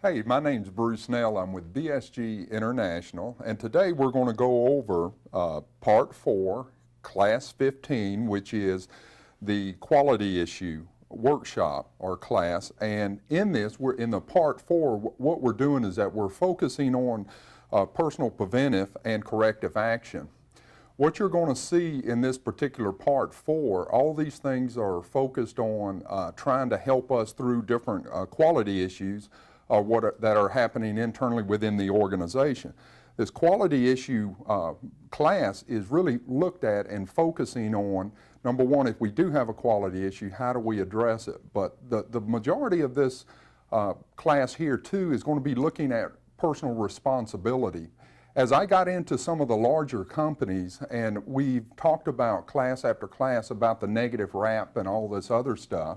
Hey, my name's Bruce Snell. I'm with BSG International, and today we're going to go over Part 4, Class 15, which is the quality issue workshop or class. And in this, we're in the Part 4, what we're doing is that we're focusing on personal preventive and corrective action. What you're going to see in this particular Part 4, all these things are focused on trying to help us through different quality issues that are happening internally within the organization. This quality issue class is really looked at and focusing on, number one, if we do have a quality issue, how do we address it? But the majority of this class here too is going to be looking at personal responsibility. As I got into some of the larger companies, and we've talked about class after class about the negative rap and all this other stuff,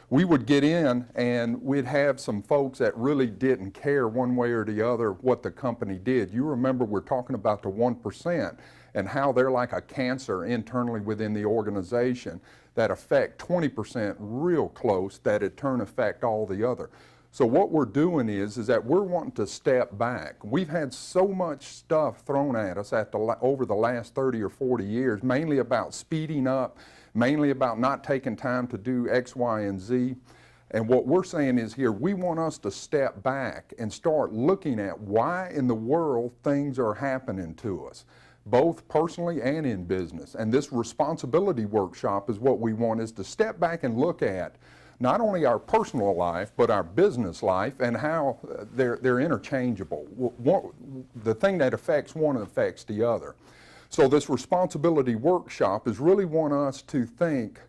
we would get in and we'd have some folks that really didn't care one way or the other what the company did. You remember we're talking about the 1% and how they're like a cancer internally within the organization that affect 20% real close, that in turn affect all the other. So what we're doing is that we're wanting to step back. We've had so much stuff thrown at us over the last 30 or 40 years, mainly about speeding up, mainly about not taking time to do X, Y, and Z. And what we're saying is here, we want us to step back and start looking at why in the world things are happening to us, both personally and in business. And this responsibility workshop is what we want, is to step back and look at not only our personal life, but our business life and how they're interchangeable. The thing that affects one affects the other. So this responsibility workshop is really want us to think,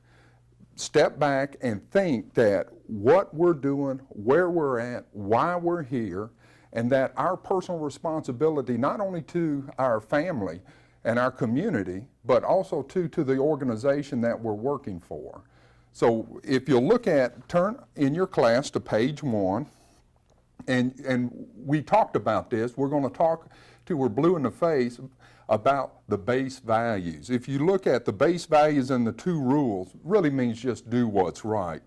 step back and think that what we're doing, where we're at, why we're here, and that our personal responsibility not only to our family and our community, but also to the organization that we're working for. So if you'll look at, turn in your class to page 1, and we talked about this, we're going to talk till we're blue in the face about the base values. If you look at the base values and the 2 rules, really means just do what's right.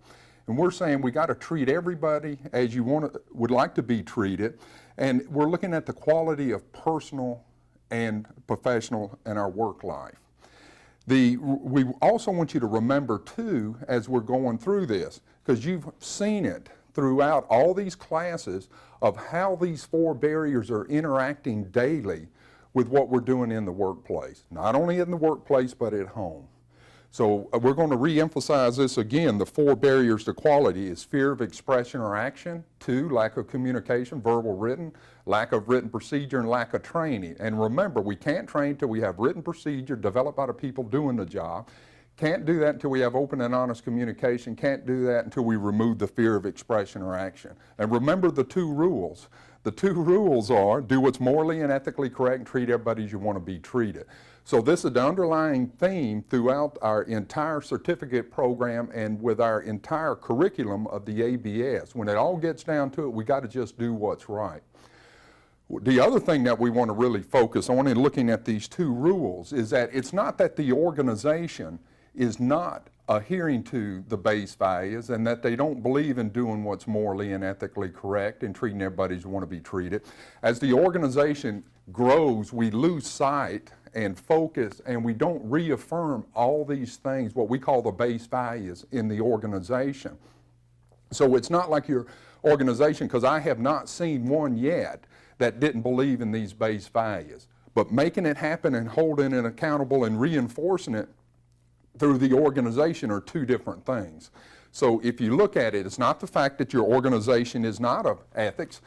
And we're saying we got to treat everybody as you would like to be treated, and we're looking at the quality of personal and professional in our work life. We also want you to remember too, as we're going through this, because you've seen it throughout all these classes of how these 4 barriers are interacting daily with what we're doing in the workplace, not only in the workplace, but at home. So we're going to re-emphasize this again. The 4 barriers to quality is fear of expression or action, 2, lack of communication, verbal, written, lack of written procedure, and lack of training. And remember, we can't train till we have written procedure developed by the people doing the job. Can't do that until we have open and honest communication. Can't do that until we remove the fear of expression or action. And remember the 2 rules. The 2 rules are, do what's morally and ethically correct and treat everybody as you want to be treated. So this is the underlying theme throughout our entire certificate program and with our entire curriculum of the ABS. When it all gets down to it, we got to just do what's right. The other thing that we want to really focus on in looking at these 2 rules is that it's not that the organization is not adhering to the base values and that they don't believe in doing what's morally and ethically correct and treating everybody as you want to be treated. As the organization grows, we lose sight and focus, and we don't reaffirm all these things, what we call the base values in the organization. So it's not like your organization, because I have not seen one yet that didn't believe in these base values. But making it happen and holding it accountable and reinforcing it through the organization are 2 different things. So if you look at it, it's not the fact that your organization is not of ethics,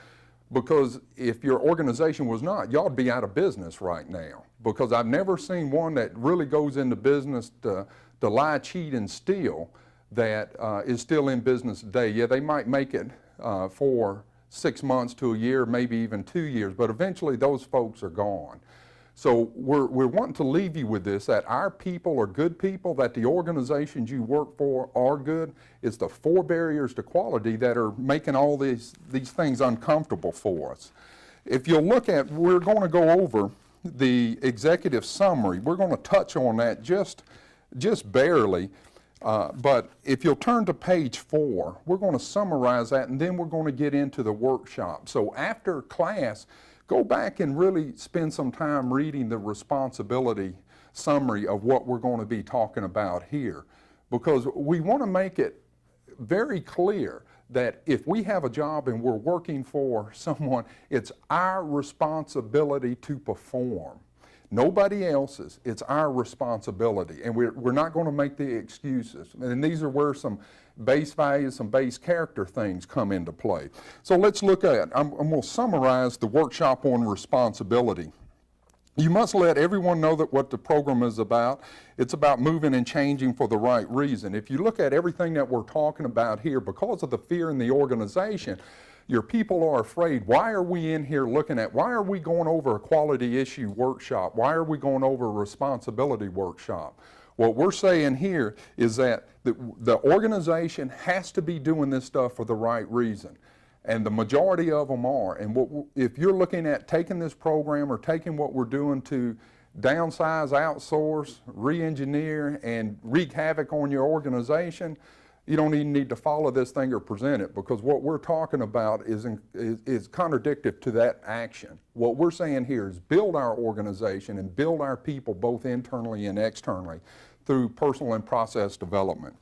because if your organization was not, y'all would be out of business right now. Because I've never seen one that really goes into business to lie, cheat, and steal that is still in business today. Yeah, they might make it for 6 months to a year, maybe even 2 years, but eventually those folks are gone. So we're wanting to leave you with this, that our people are good people, that the organizations you work for are good. It's the 4 barriers to quality that are making all these things uncomfortable for us. If you'll look at, we're going to go over the executive summary. We're going to touch on that just barely. But if you'll turn to page 4, we're going to summarize that, and then we're going to get into the workshop. So after class, go back and really spend some time reading the responsibility summary of what we're going to be talking about here, because we want to make it very clear that if we have a job and we're working for someone, it's our responsibility to perform. Nobody else's. It's our responsibility. And we're not going to make the excuses. And these are where some base values, some base character things come into play. So let's look at, I'm going to summarize the workshop on responsibility. You must let everyone know that what the program is about. It's about moving and changing for the right reason. If you look at everything that we're talking about here, because of the fear in the organization, your people are afraid. Why are we in here looking at, why are we going over a quality issue workshop? Why are we going over a responsibility workshop? What we're saying here is that the organization has to be doing this stuff for the right reason. And the majority of them are. And if you're looking at taking this program or taking what we're doing to downsize, outsource, re-engineer, and wreak havoc on your organization, you don't even need to follow this thing or present it, because what we're talking about is contradictory to that action. What we're saying here is build our organization and build our people both internally and externally through personal and process development.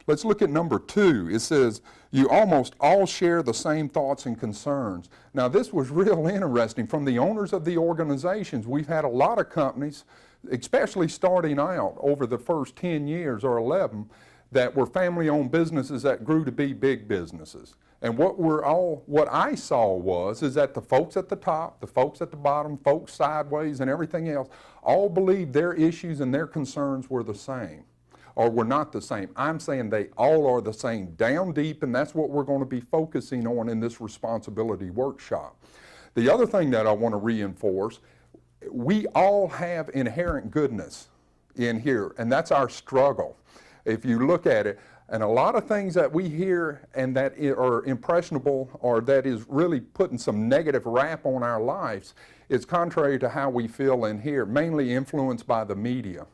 Let's look at number 2. It says, you almost all share the same thoughts and concerns. Now this was real interesting. From the owners of the organizations, we've had a lot of companies, especially starting out over the first 10 years or 11, that were family-owned businesses that grew to be big businesses. And what I saw is that the folks at the top, the folks at the bottom, folks sideways, and everything else, all believed their issues and their concerns were the same, or were not the same. I'm saying they all are the same down deep, and that's what we're going to be focusing on in this responsibility workshop. The other thing that I want to reinforce, we all have inherent goodness in here, and that's our struggle. If you look at it, and a lot of things that we hear and that are impressionable, or that is really putting some negative rap on our lives, is contrary to how we feel in here, mainly influenced by the media.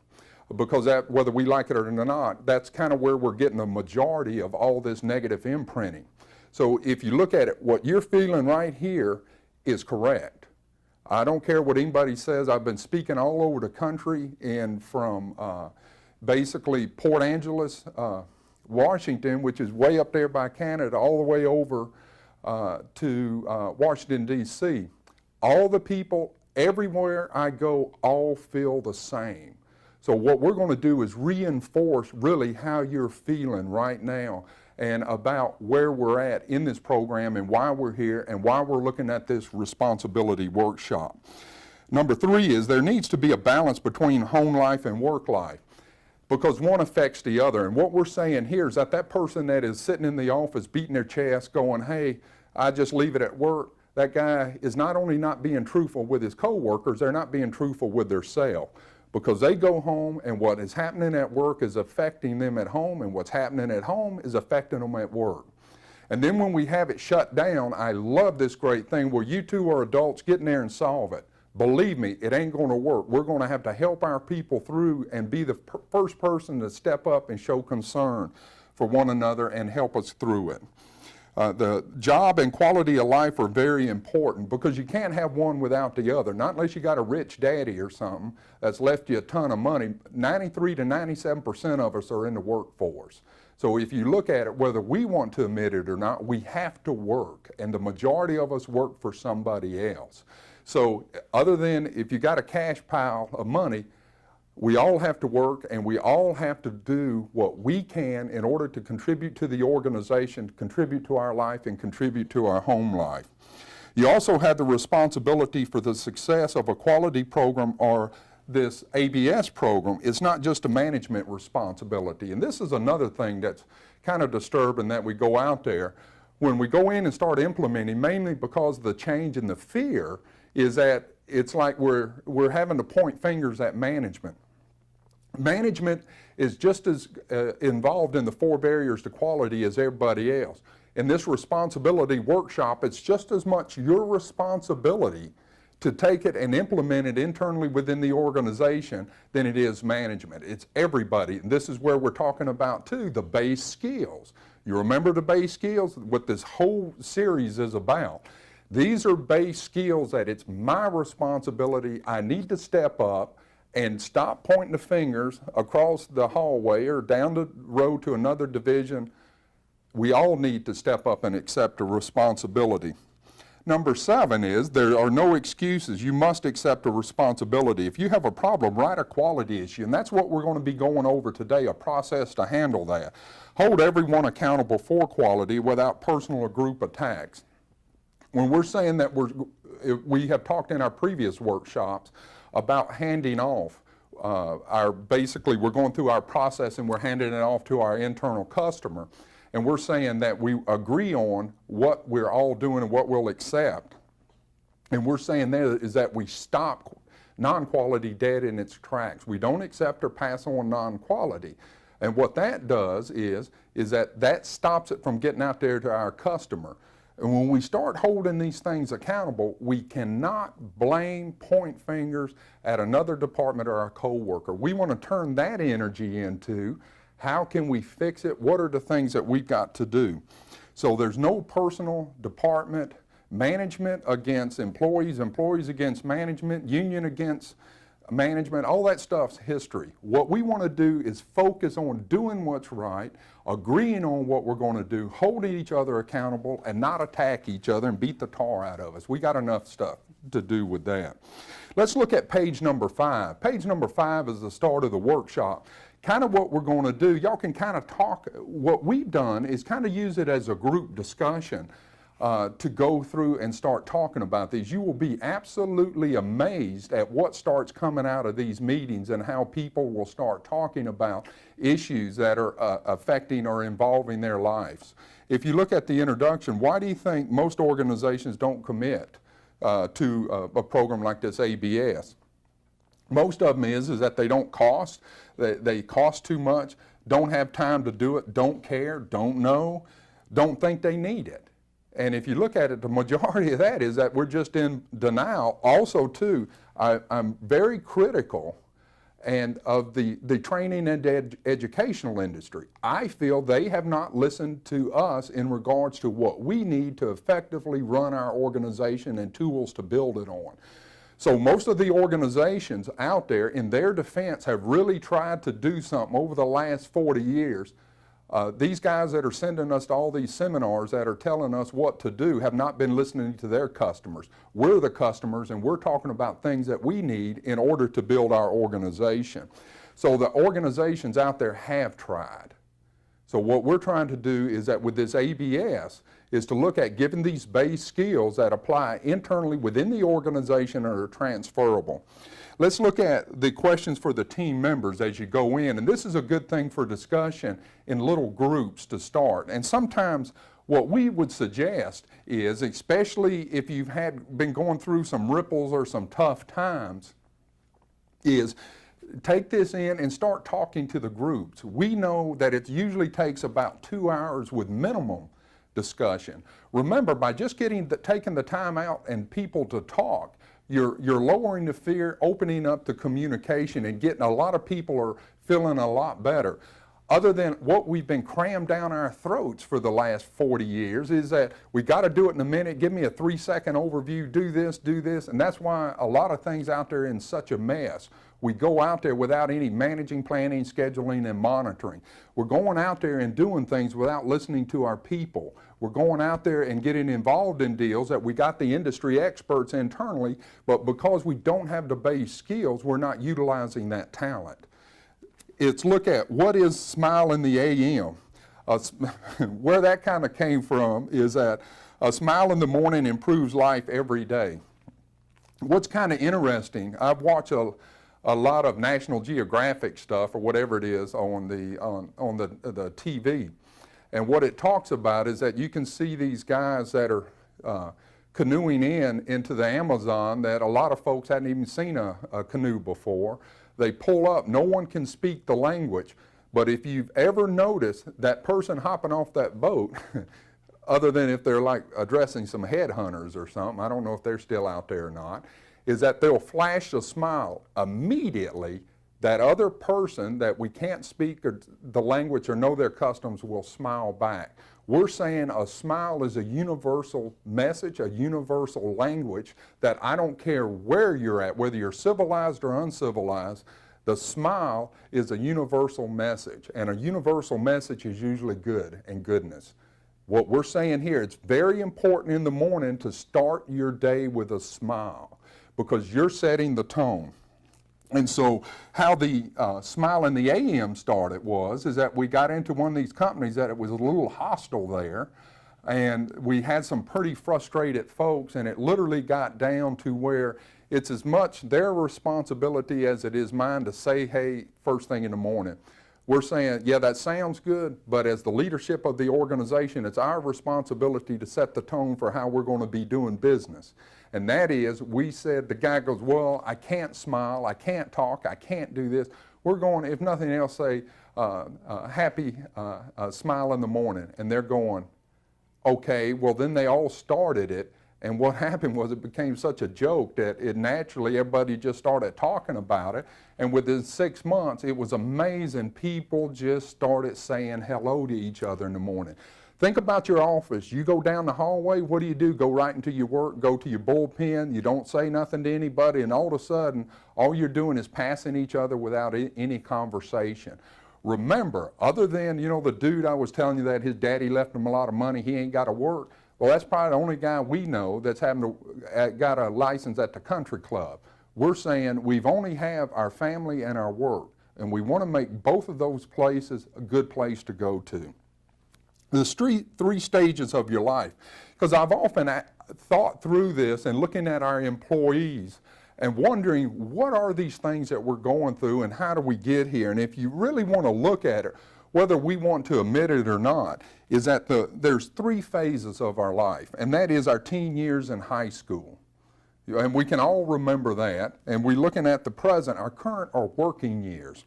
Because that, whether we like it or not, that's kind of where we're getting the majority of all this negative imprinting. So if you look at it, what you're feeling right here is correct. I don't care what anybody says. I've been speaking all over the country, and from basically Port Angeles, Washington, which is way up there by Canada, all the way over to Washington, D.C. All the people, everywhere I go, all feel the same. So what we're going to do is reinforce really how you're feeling right now and about where we're at in this program and why we're here and why we're looking at this responsibility workshop. Number 3 is there needs to be a balance between home life and work life, because one affects the other. And what we're saying here is that that person that is sitting in the office beating their chest going, hey, I just leave it at work, that guy is not only not being truthful with his coworkers, they're not being truthful with their self. Because they go home and what is happening at work is affecting them at home, and what's happening at home is affecting them at work. And then when we have it shut down, I love this great thing where you two are adults, get in there and solve it. Believe me, it ain't going to work. We're going to have to help our people through and be the first person to step up and show concern for one another and help us through it. The job and quality of life are very important, because you can't have one without the other, not unless you got a rich daddy or something that's left you a ton of money. 93 to 97% of us are in the workforce. So if you look at it, whether we want to admit it or not, we have to work, and the majority of us work for somebody else. So other than if you got a cash pile of money, we all have to work, and we all have to do what we can in order to contribute to the organization, contribute to our life, and contribute to our home life. You also have the responsibility for the success of a quality program or this ABS program. It's not just a management responsibility. And this is another thing that's kind of disturbing that we go out there. When we go in and start implementing, mainly because of the change in the fear, is that it's like we're having to point fingers at management. Management is just as involved in the 4 barriers to quality as everybody else. In this responsibility workshop, it's just as much your responsibility to take it and implement it internally within the organization than it is management. It's everybody, and this is where we're talking about too, the base skills. You remember the base skills, what this whole series is about. These are base skills that it's my responsibility. I need to step up and stop pointing the fingers across the hallway or down the road to another division. We all need to step up and accept a responsibility. Number 7 is there are no excuses. You must accept a responsibility. If you have a problem, write a quality issue, and that's what we're going to be going over today, a process to handle that. Hold everyone accountable for quality without personal or group attacks. When we're saying that we have talked in our previous workshops about handing off basically we're going through our process and we're handing it off to our internal customer. And we're saying that we agree on what we're all doing and what we'll accept. And we're saying there is that we stop non-quality dead in its tracks. We don't accept or pass on non-quality. And what that does is that stops it from getting out there to our customer. And when we start holding these things accountable, we cannot blame, point fingers at another department or our coworker. We want to turn that energy into how can we fix it? What are the things that we've got to do? So there's no personal, department, management against employees, employees against management, union against management, all that stuff's history. What we want to do is focus on doing what's right, agreeing on what we're going to do, holding each other accountable, and not attack each other and beat the tar out of us. We got enough stuff to do with that. Let's look at page number 5. Page number 5 is the start of the workshop. Kind of what we're going to do, y'all can kind of talk, what we've done is kind of use it as a group discussion to go through and start talking about these. You will be absolutely amazed at what starts coming out of these meetings and how people will start talking about issues that are affecting or involving their lives. If you look at the introduction, why do you think most organizations don't commit to a program like this ABS? Most of them is that they don't cost, they cost too much, don't have time to do it, don't care, don't know, don't think they need it. And if you look at it, the majority of that is that we're just in denial. Also too, I'm very critical and of the training and educational industry. I feel they have not listened to us in regards to what we need to effectively run our organization and tools to build it on. So most of the organizations out there, in their defense, have really tried to do something over the last 40 years. These guys that are sending us to all these seminars that are telling us what to do have not been listening to their customers. We're the customers, and we're talking about things that we need in order to build our organization. So the organizations out there have tried. So what we're trying to do is that with this ABS is to look at giving these base skills that apply internally within the organization and are transferable. Let's look at the questions for the team members as you go in, and this is a good thing for discussion in little groups to start. And sometimes what we would suggest is, especially if you've been going through some ripples or some tough times, is take this in and start talking to the groups. We know that it usually takes about 2 hours with minimum discussion. Remember, by just taking the time out and people to talk, you're lowering the fear, opening up the communication, and getting a lot of people are feeling a lot better. Other than what we've been crammed down our throats for the last 40 years is that we got to do it in a minute, give me a 3-second overview, do this, and that's why a lot of things out there are in such a mess. We go out there without any managing, planning, scheduling, and monitoring. We're going out there and doing things without listening to our people. We're going out there and getting involved in deals that we got the industry experts internally, but because we don't have the base skills, we're not utilizing that talent. It's look at what is smile in the AM. Where that kind of came from is that a smile in the morning improves life every day. What's kind of interesting, I've watched a lot of National Geographic stuff or whatever it is on the TV. And what it talks about is that you can see these guys that are canoeing into the Amazon that a lot of folks hadn't even seen a canoe before. They pull up, no one can speak the language, but if you've ever noticed that person hopping off that boat, other than if they're like addressing some headhunters or something, I don't know if they're still out there or not, is that they'll flash a smile immediately. That other person that we can't speak the language or know their customs will smile back. We're saying a smile is a universal message, a universal language that I don't care where you're at, whether you're civilized or uncivilized, the smile is a universal message, and a universal message is usually good and goodness. What we're saying here, it's very important in the morning to start your day with a smile because you're setting the tone. And so how the Smile in the AM started is that we got into one of these companies that it was a little hostile there, and we had some pretty frustrated folks, and it literally got down to where it's as much their responsibility as it is mine to say, hey, first thing in the morning. We're saying, yeah, that sounds good, but as the leadership of the organization, it's our responsibility to set the tone for how we're going to be doing business. And that is, we said, the guy goes, well, I can't smile, I can't talk, I can't do this. We're going, if nothing else, say, happy smile in the morning. And they're going, okay, well, then they all started it. And what happened was it became such a joke that it naturally, everybody just started talking about it. And within 6 months, it was amazing. People just started saying hello to each other in the morning. Think about your office. You go down the hallway, what do? Go right into your work, go to your bullpen, you don't say nothing to anybody, and all of a sudden, all you're doing is passing each other without any conversation. Remember, other than, you know, the dude I was telling you that his daddy left him a lot of money, he ain't got to work. Well, that's probably the only guy we know that's got a license at the country club. We're saying we've only have our family and our work, and we want to make both of those places a good place to go to. The three stages of your life, because I've often thought through this and looking at our employees and wondering what are these things that we're going through and how do we get here. And if you really want to look at it, whether we want to admit it or not, is that there's 3 phases of our life, and that is our teen years in high school. And we can all remember that, and we're looking at the present, our current or working years.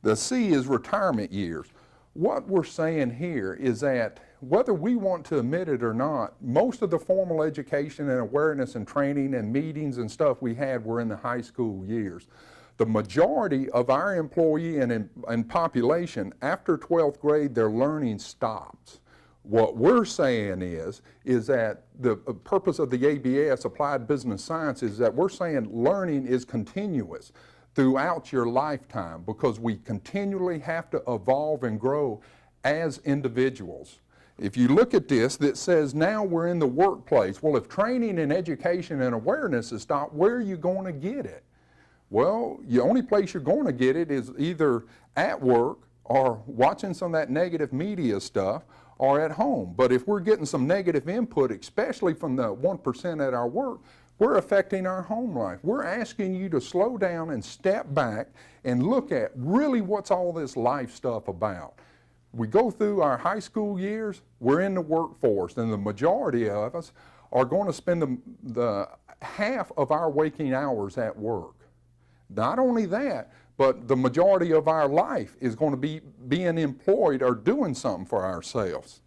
The C is retirement years. What we're saying here is that whether we want to admit it or not, most of the formal education and awareness and training and meetings and stuff we had were in the high school years. The majority of our employee and population, after 12th grade, their learning stops. What we're saying is that the purpose of the ABS, Applied Business Science, is that we're saying learning is continuous throughout your lifetime because we continually have to evolve and grow as individuals. If you look at this, that says now we're in the workplace. Well, if training and education and awareness is stopped, where are you going to get it? Well, the only place you're going to get it is either at work or watching some of that negative media stuff or at home. But if we're getting some negative input, especially from the 1% at our work, we're affecting our home life. We're asking you to slow down and step back and look at really what's all this life stuff about. We go through our high school years, we're in the workforce, and the majority of us are going to spend the half of our waking hours at work. Not only that, but the majority of our life is going to be being employed or doing something for ourselves.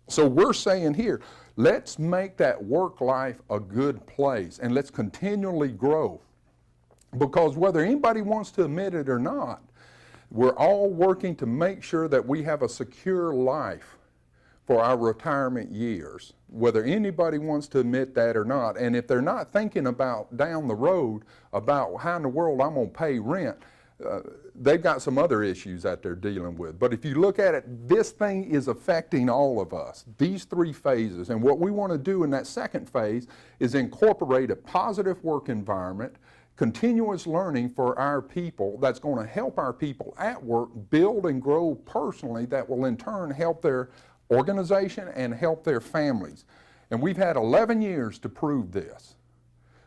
So we're saying here, let's make that work life a good place and let's continually grow. Because whether anybody wants to admit it or not, we're all working to make sure that we have a secure life for our retirement years, whether anybody wants to admit that or not. And if they're not thinking about down the road about how in the world I'm going to pay rent, they've got some other issues that they're dealing with. But if you look at it, this thing is affecting all of us, these 3 phases. And what we want to do in that second phase is incorporate a positive work environment, continuous learning for our people that's going to help our people at work build and grow personally, that will in turn help their organization and help their families. And we've had 11 years to prove this.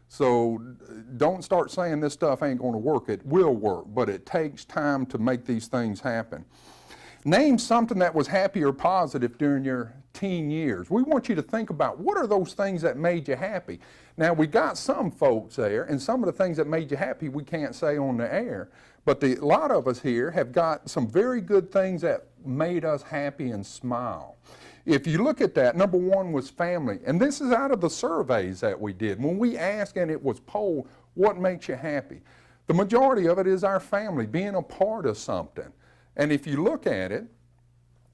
So don't start saying this stuff ain't going to work. It will work, but it takes time to make these things happen. Name something that was happy or positive during your teen years. We want you to think about what are those things that made you happy. Now, we got some folks there, and some of the things that made you happy we can't say on the air, but a lot of us here have got some very good things that made us happy and smile. if you look at that, number one was family. And this is out of the surveys that we did. When we asked and it was polled, what makes you happy? The majority of it is our family, being a part of something. And if you look at it,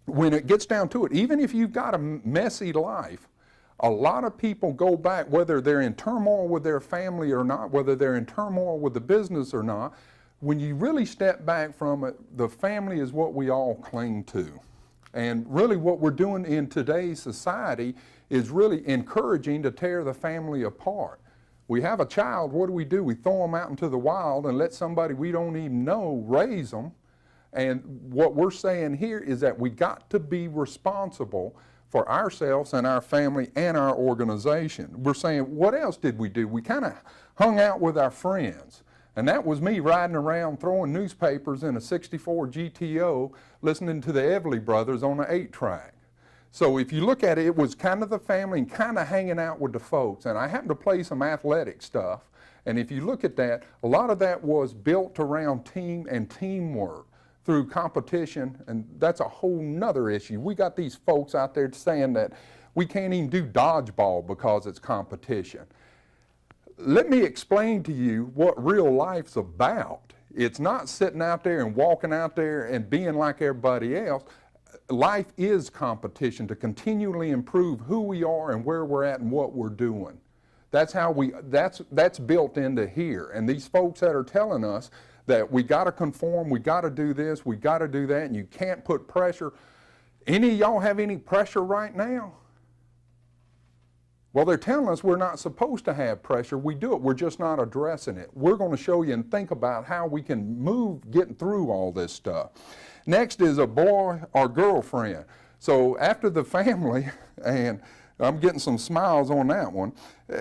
when it gets down to it, even if you've got a messy life, a lot of people go back, whether they're in turmoil with their family or not, whether they're in turmoil with the business or not, when you really step back from it, the family is what we all cling to. And really what we're doing in today's society is really encouraging to tear the family apart. We have a child, what do? We throw them out into the wild and let somebody we don't even know raise them. And what we're saying here is that we got to be responsible for ourselves and our family and our organization. We're saying, what else did we do? We kind of hung out with our friends. And that was me riding around throwing newspapers in a 64 GTO, listening to the Everly Brothers on an 8-track. So if you look at it, it was kind of the family and kind of hanging out with the folks. And I happened to play some athletic stuff. And if you look at that, a lot of that was built around team and teamwork through competition, and that's a whole nother issue. We got these folks out there saying that we can't even do dodgeball because it's competition. Let me explain to you what real life's about. It's not sitting out there and walking out there and being like everybody else. Life is competition to continually improve who we are and where we're at and what we're doing. That's how that's built into here. And these folks that are telling us that we got to conform, we got to do this, we got to do that, and you can't put pressure. Any of y'all have any pressure right now? Well, they're telling us we're not supposed to have pressure. We do it. We're just not addressing it. We're going to show you and think about how we can move getting through all this stuff. Next is a boy or girlfriend. So after the family, and I'm getting some smiles on that one,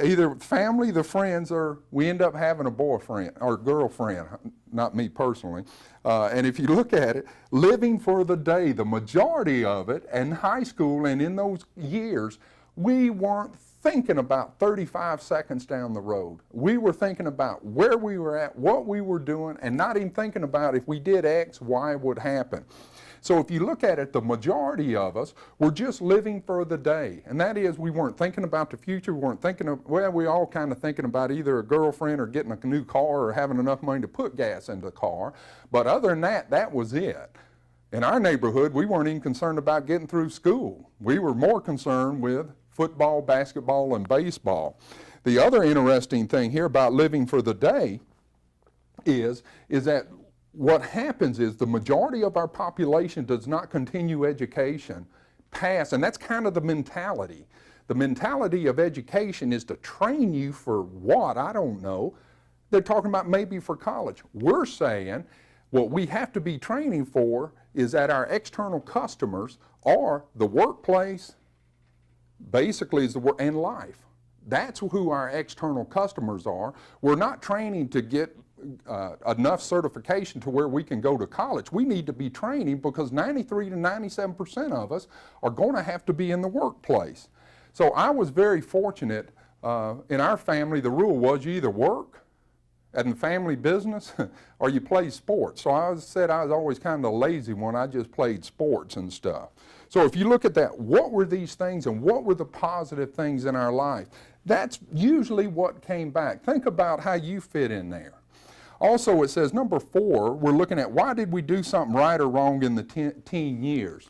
either family, the friends, or we end up having a boyfriend or girlfriend, not me personally. And if you look at it, living for the day, the majority of it in high school and in those years, we weren't thinking about 35 seconds down the road. We were thinking about where we were at, what we were doing, and not even thinking about if we did X, Y would happen. So if you look at it, the majority of us were just living for the day. And that is, we weren't thinking about the future. We weren't thinking of, well, we all kind of thinking about either a girlfriend or getting a new car or having enough money to put gas into the car. But other than that, that was it. In our neighborhood, we weren't even concerned about getting through school. We were more concerned with football, basketball, and baseball. The other interesting thing here about living for the day is that what happens is the majority of our population does not continue education past, and that's kind of the mentality. The mentality of education is to train you for what? I don't know. They're talking about maybe for college. We're saying what we have to be training for is that our external customers are the workplace, basically is the work, and life. That's who our external customers are. We're not training to get enough certification to where we can go to college. We need to be training because 93 to 97% of us are going to have to be in the workplace. So I was very fortunate. In our family, the rule was you either work at the family business or you play sports. So I said I was always kind of the lazy one. I just played sports and stuff. So if you look at that, what were these things and what were the positive things in our life? That's usually what came back. Think about how you fit in there. Also, it says, number 4, we're looking at why did we do something right or wrong in the teen years.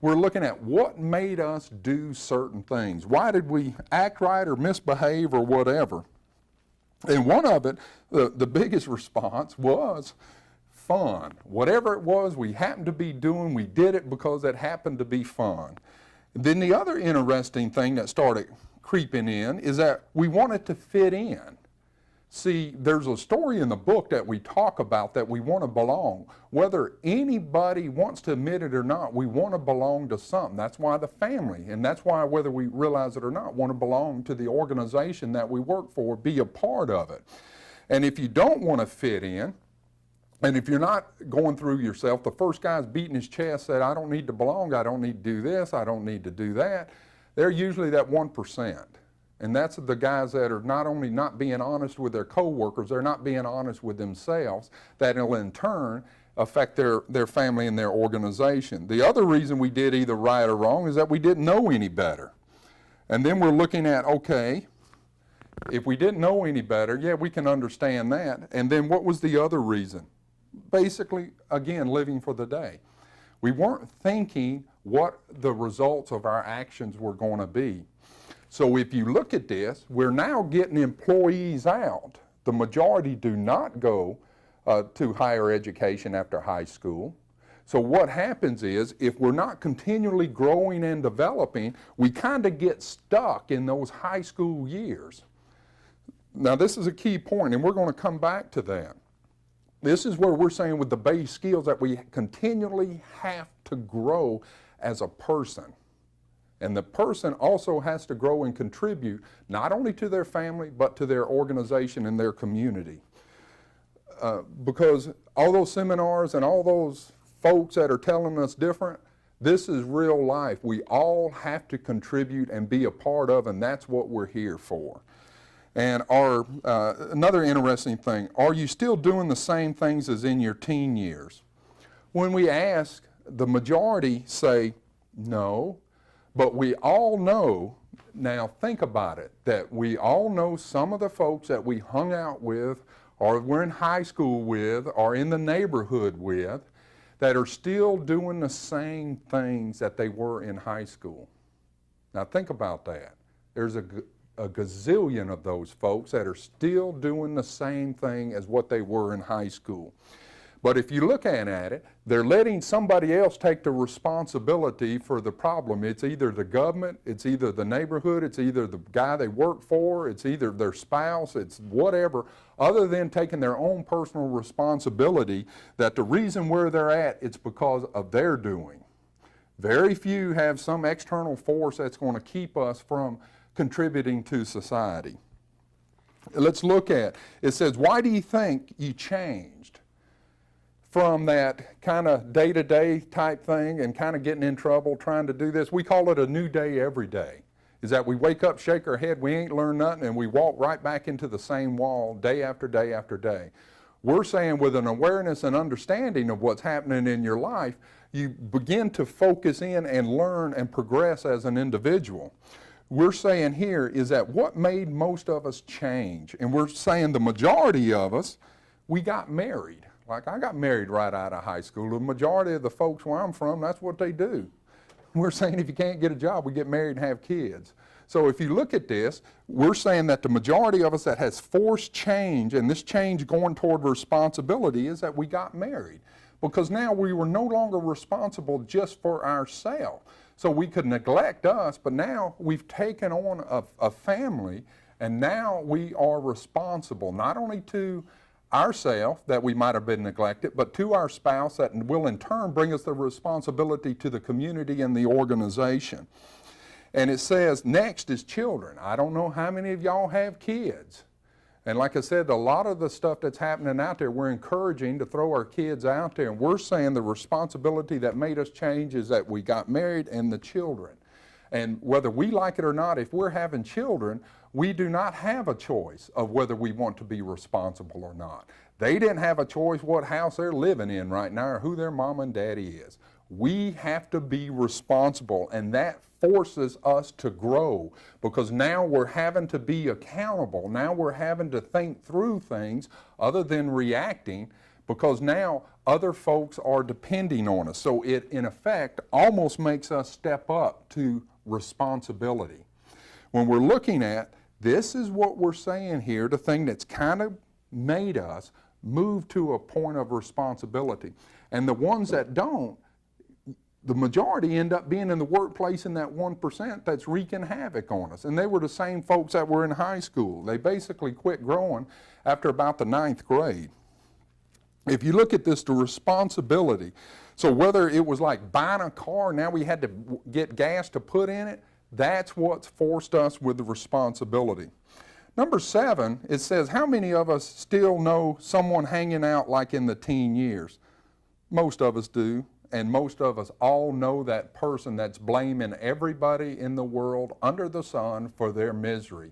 We're looking at what made us do certain things. Why did we act right or misbehave or whatever? And one of it, the biggest response was fun. Whatever it was we happened to be doing, we did it because it happened to be fun. Then the other interesting thing that started creeping in is that we wanted to fit in. See, there's a story in the book that we talk about that we want to belong. Whether anybody wants to admit it or not, we want to belong to something. That's why the family, and that's why whether we realize it or not, want to belong to the organization that we work for, be a part of it. And if you don't want to fit in, and if you're not going through yourself, the first guy's beating his chest, said, I don't need to belong, I don't need to do this, I don't need to do that. They're usually that 1%. And that's the guys that are not only not being honest with their coworkers, they're not being honest with themselves, that will in turn affect their family and their organization. The other reason we did either right or wrong is that we didn't know any better. And then we're looking at, okay, if we didn't know any better, yeah, we can understand that. And then what was the other reason? Basically, again, living for the day. We weren't thinking what the results of our actions were going to be. So if you look at this, we're now getting employees out. The majority do not go to higher education after high school. So what happens is, if we're not continually growing and developing, we kind of get stuck in those high school years. Now this is a key point, and we're going to come back to that. This is where we're saying with the base skills that we continually have to grow as a person. And the person also has to grow and contribute not only to their family, but to their organization and their community. Because all those seminars and all those folks that are telling us different, this is real life. We all have to contribute and be a part of, and that's what we're here for. And another interesting thing, are you still doing the same things as in your teen years? When we ask, the majority say no, but we all know, now think about it, that we all know some of the folks that we hung out with, or we're in high school with, or in the neighborhood with, that are still doing the same things that they were in high school. Now think about that. There's a gazillion of those folks that are still doing the same thing as what they were in high school. But if you look at it, they're letting somebody else take the responsibility for the problem. It's either the government, it's either the neighborhood, it's either the guy they work for, it's either their spouse, it's whatever, other than taking their own personal responsibility that the reason where they're at, it's because of their doing. Very few have some external force that's going to keep us from contributing to society. Let's look at, it says, why do you think you changed from that kind of day-to-day type thing and kind of getting in trouble trying to do this? We call it a new day every day. Is that we wake up, shake our head, we ain't learned nothing, and we walk right back into the same wall day after day after day. We're saying with an awareness and understanding of what's happening in your life, you begin to focus in and learn and progress as an individual. We're saying here is that what made most of us change, and we're saying the majority of us, we got married. Like I got married right out of high school. The majority of the folks where I'm from, that's what they do. We're saying if you can't get a job, we get married and have kids. So if you look at this, we're saying that the majority of us that has forced change, and this change going toward responsibility, is that we got married. Because now we were no longer responsible just for ourselves. So we could neglect us, but now we've taken on a family, and now we are responsible not only to ourselves that we might have been neglected, but to our spouse that will in turn bring us the responsibility to the community and the organization. And it says next is children. I don't know how many of y'all have kids. And like I said, a lot of the stuff that's happening out there, we're encouraging to throw our kids out there. And we're saying the responsibility that made us change is that we got married and the children. And whether we like it or not, if we're having children, we do not have a choice of whether we want to be responsible or not. They didn't have a choice what house they're living in right now or who their mom and daddy is. We have to be responsible, and that forces us to grow because now we're having to be accountable. Now we're having to think through things other than reacting because now other folks are depending on us. So it, in effect, almost makes us step up to responsibility. When we're looking at, this is what we're saying here, the thing that's kind of made us move to a point of responsibility. And the ones that don't, the majority end up being in the workplace in that 1% that's wreaking havoc on us. And they were the same folks that were in high school. They basically quit growing after about the 9th grade. If you look at this, the responsibility, so whether it was like buying a car, now we had to get gas to put in it, that's what's forced us with the responsibility. Number 7, it says, how many of us still know someone hanging out like in the teen years? Most of us do. And most of us all know that person that's blaming everybody in the world under the sun for their misery.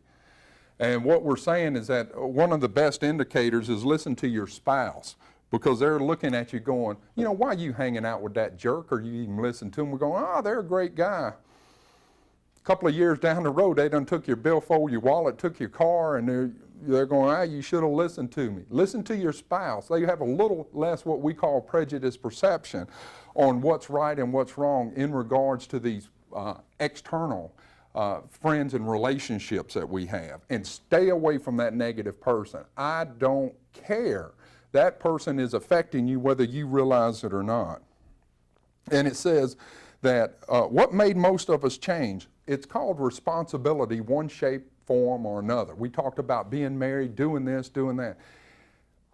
And what we're saying is that one of the best indicators is listen to your spouse. because they're looking at you going, you know, why are you hanging out with that jerk? Or you even listen to them? We're going, oh, they're a great guy. A couple of years down the road, they done took your billfold, your wallet, took your car, and they're going, ah, you should have listened to me. Listen to your spouse. They have a little less what we call prejudice perception on what's right and what's wrong in regards to these external friends and relationships that we have. And stay away from that negative person. I don't care. That person is affecting you whether you realize it or not. And it says that what made most of us change? It's called responsibility, one shape, form, or another. We talked about being married, doing this, doing that.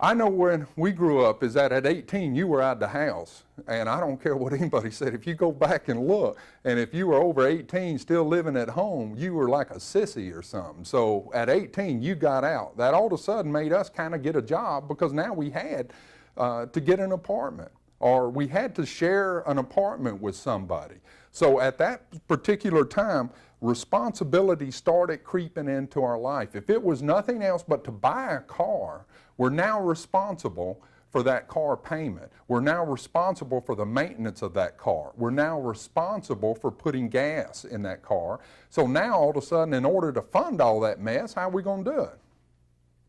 I know when we grew up is that at 18 you were out of the house, and I don't care what anybody said. If you go back and look, and if you were over 18 still living at home, you were like a sissy or something. So at 18 you got out. That all of a sudden made us kind of get a job, because now we had to get an apartment, or we had to share an apartment with somebody. So at that particular time, responsibility started creeping into our life. If it was nothing else but to buy a car, we're now responsible for that car payment. We're now responsible for the maintenance of that car. We're now responsible for putting gas in that car. So now all of a sudden, in order to fund all that mess, how are we going to do it?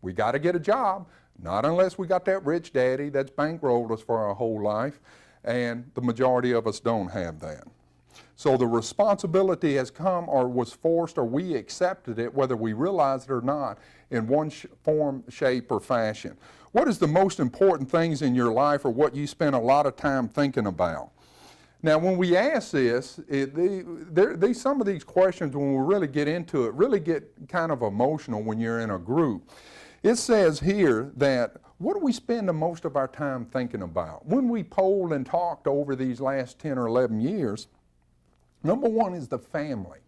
We got to get a job, not unless we got that rich daddy that's bankrolled us for our whole life, and the majority of us don't have that. So the responsibility has come, or was forced, or we accepted it, whether we realize it or not, in one form, shape, or fashion. What is the most important things in your life, or what you spend a lot of time thinking about? Now, when we ask this, some of these questions, when we really get into it, really get kind of emotional when you're in a group. It says here that, what do we spend the most of our time thinking about? When we polled and talked over these last 10 or 11 years, number one is the family.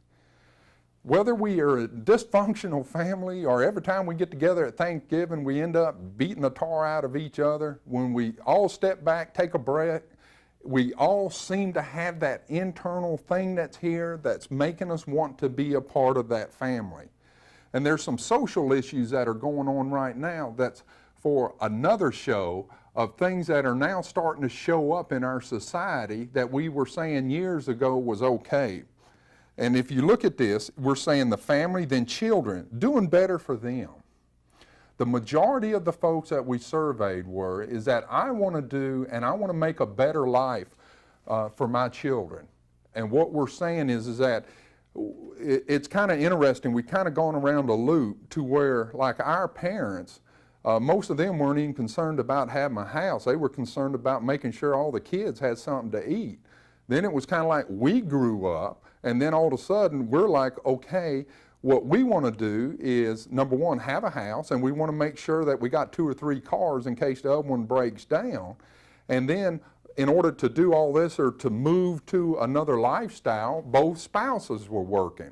Whether we are a dysfunctional family, or every time we get together at Thanksgiving we end up beating the tar out of each other, when we all step back, take a breath, we all seem to have that internal thing that's here that's making us want to be a part of that family. And there's some social issues that are going on right now that's for another show, of things that are now starting to show up in our society that we were saying years ago was okay. And if you look at this, we're saying the family, then children, doing better for them. The majority of the folks that we surveyed is that I want to do, and I want to make a better life for my children. And what we're saying is that it's kind of interesting. We've kind of gone around a loop to where, like our parents, most of them weren't even concerned about having a house. They were concerned about making sure all the kids had something to eat. Then it was kind of like we grew up, and then all of a sudden we're like, okay, what we want to do is, number one, have a house, and we want to make sure that we got 2 or 3 cars in case the other one breaks down. And then in order to do all this, or to move to another lifestyle, both spouses were working.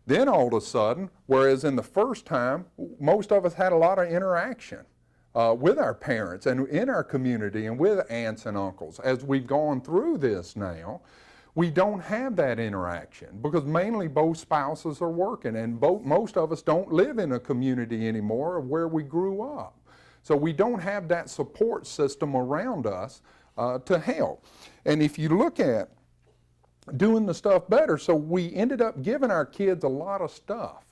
Then all of a sudden, whereas in the first time, most of us had a lot of interaction with our parents and in our community and with aunts and uncles. As we've gone through this now, we don't have that interaction, because mainly both spouses are working, and most of us don't live in a community anymore of where we grew up. So we don't have that support system around us to help. And if you look at doing the stuff better, so we ended up giving our kids a lot of stuff,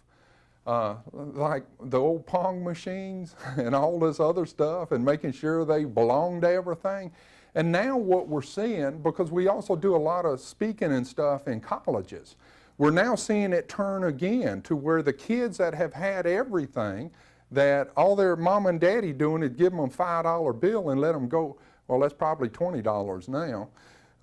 like the old Pong machines and all this other stuff, and making sure they belong to everything. And now what we're seeing, because we also do a lot of speaking and stuff in colleges, we're now seeing it turn again to where the kids that have had everything, that all their mom and daddy doing is give them a $5 bill and let them go. Well, that's probably $20 now.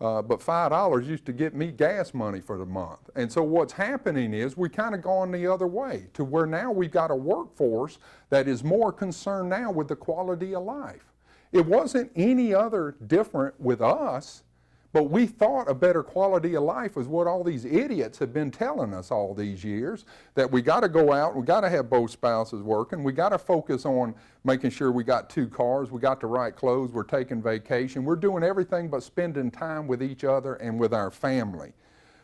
But $5 used to get me gas money for the month. And so what's happening is we kind of gone the other way, to where now we've got a workforce that is more concerned now with the quality of life. It wasn't any other different with us, but we thought a better quality of life was what all these idiots have been telling us all these years, that we got to go out, we got to have both spouses working, we got to focus on making sure we got 2 cars, we got the right clothes, we're taking vacation, we're doing everything but spending time with each other and with our family.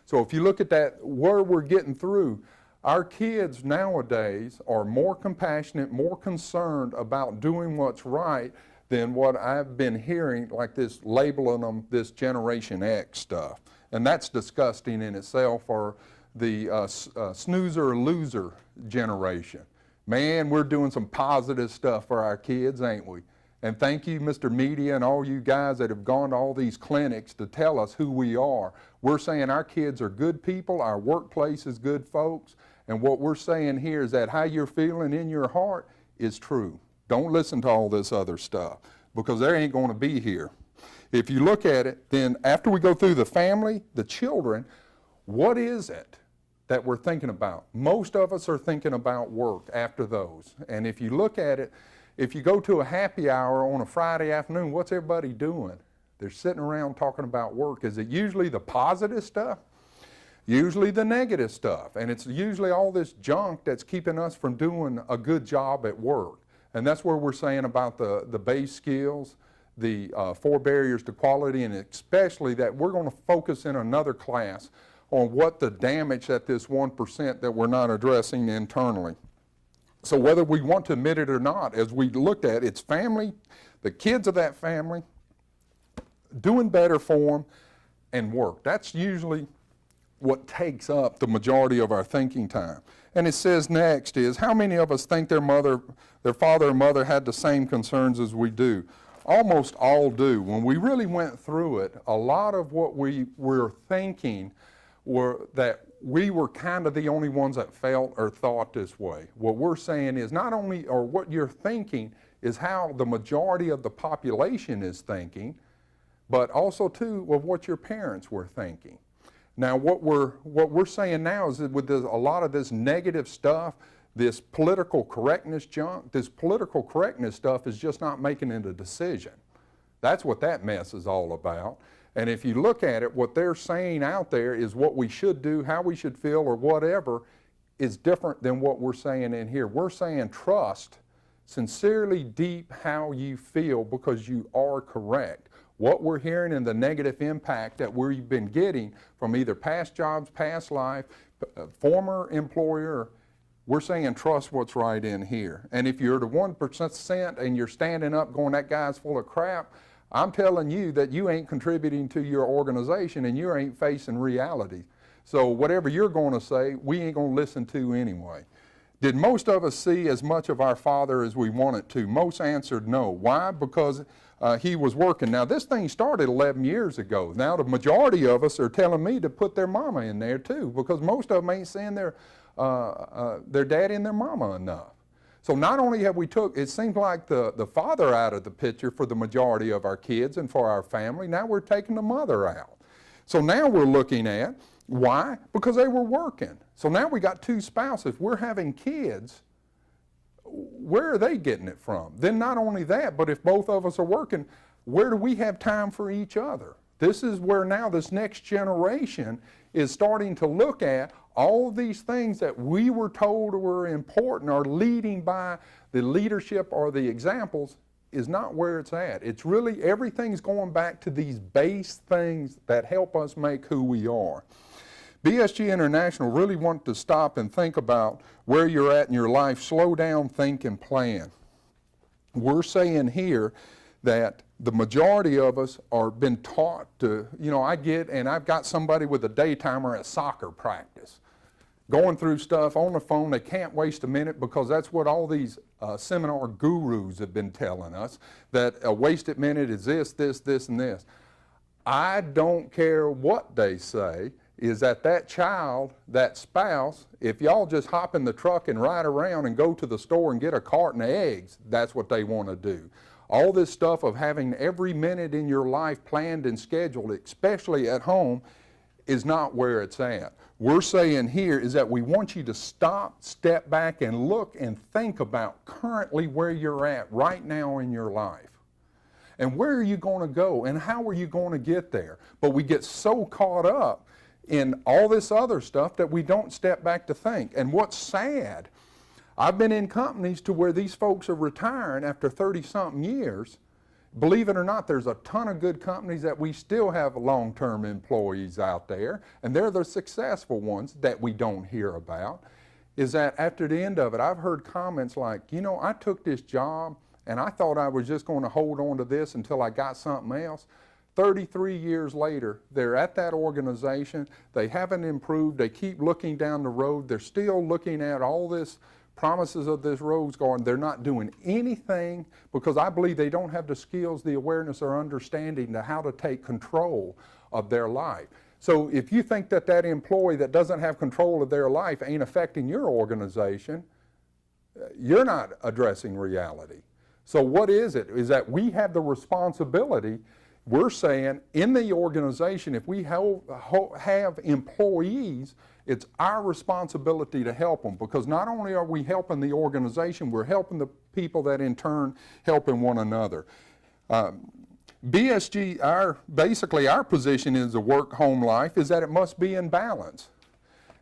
So if you look at that, where we're getting through, our kids nowadays are more compassionate, more concerned about doing what's right, than what I've been hearing, like this labeling them this Generation X stuff. And that's disgusting in itself, for the snoozer or loser generation. Man, we're doing some positive stuff for our kids, ain't we? And thank you, Mr. Media, and all you guys that have gone to all these clinics to tell us who we are. We're saying our kids are good people, our workplace is good folks, and what we're saying here is that how you're feeling in your heart is true. Don't listen to all this other stuff, because they ain't going to be here. If you look at it, then after we go through the family, the children, what is it that we're thinking about? Most of us are thinking about work after those. And if you look at it, if you go to a happy hour on a Friday afternoon, what's everybody doing? They're sitting around talking about work. Is it usually the positive stuff? Usually the negative stuff. And it's usually all this junk that's keeping us from doing a good job at work. And that's where we're saying about the base skills, the 4 barriers to quality, and especially that we're going to focus in another class on what the damage that this 1% that we're not addressing internally. So whether we want to admit it or not, as we looked at, it's family, the kids of that family, doing better for them, and work. That's usually what takes up the majority of our thinking time. And it says next is, how many of us think their father or mother had the same concerns as we do? Almost all do. When we really went through it, a lot of what we were thinking were that we were kind of the only ones that felt or thought this way. What we're saying is not only, or what you're thinking is how the majority of the population is thinking, but also too of what your parents were thinking. Now what we're saying now is that with a lot of this negative stuff, this political correctness junk, this political correctness stuff is just not making it a decision. That's what that mess is all about. And if you look at it, what they're saying out there is what we should do, how we should feel, or whatever, is different than what we're saying in here. We're saying trust sincerely deep how you feel, because you are correct. What we're hearing and the negative impact that we've been getting from either past jobs, past life, former employer, we're saying trust what's right in here. And if you're the 1% and you're standing up going, that guy's full of crap, I'm telling you that you ain't contributing to your organization and you ain't facing reality. So whatever you're going to say, we ain't going to listen to anyway. Did most of us see as much of our father as we wanted to? Most answered no. Why? Because he was working. Now this thing started 11 years ago. Now the majority of us are telling me to put their mama in there too, because most of them ain't seeing their daddy and their mama enough. So not only have we took, it seems like the father out of the picture for the majority of our kids and for our family, now we're taking the mother out. So now we're looking at, why? Because they were working. So now we got 2 spouses. If we're having kids, where are they getting it from? Then not only that, but if both of us are working, where do we have time for each other? This is where now this next generation is starting to look at all of these things that we were told were important, or leading by the leadership or the examples, is not where it's at. It's really, everything's going back to these base things that help us make who we are. BSG International really want to stop and think about where you're at in your life. Slow down, think, and plan. We're saying here that the majority of us are been taught to, I've got somebody with a daytimer at soccer practice, going through stuff on the phone. They can't waste a minute, because that's what all these seminar gurus have been telling us, that a wasted minute is this, this, this, and this. I don't care what they say, is that child, that spouse, if y'all just hop in the truck and ride around and go to the store and get a carton of eggs, that's what they want to do. All this stuff of having every minute in your life planned and scheduled, especially at home, is not where it's at. We're saying here is that we want you to stop, step back, and look and think about currently where you're at right now in your life. And where are you going to go, and how are you going to get there? But we get so caught up in all this other stuff that we don't step back to think. And what's sad, I've been in companies to where these folks are retiring after 30-something years. Believe it or not, there's a ton of good companies that we still have long-term employees out there, and they're the successful ones that we don't hear about, is that after the end of it, I've heard comments like, I took this job and I thought I was just going to hold on to this until I got something else. 33 years later, they're at that organization. They haven't improved. They keep looking down the road. They're still looking at all this promises of this Rose Garden. They're not doing anything because I believe they don't have the skills, the awareness, or understanding to how to take control of their life. So if you think that that employee that doesn't have control of their life ain't affecting your organization, you're not addressing reality. So what is it? Is that we have the responsibility. We're saying in the organization, if we have employees, it's our responsibility to help them, because not only are we helping the organization, we're helping the people that in turn helping one another. BSG, basically our position is the work-home life is that it must be in balance.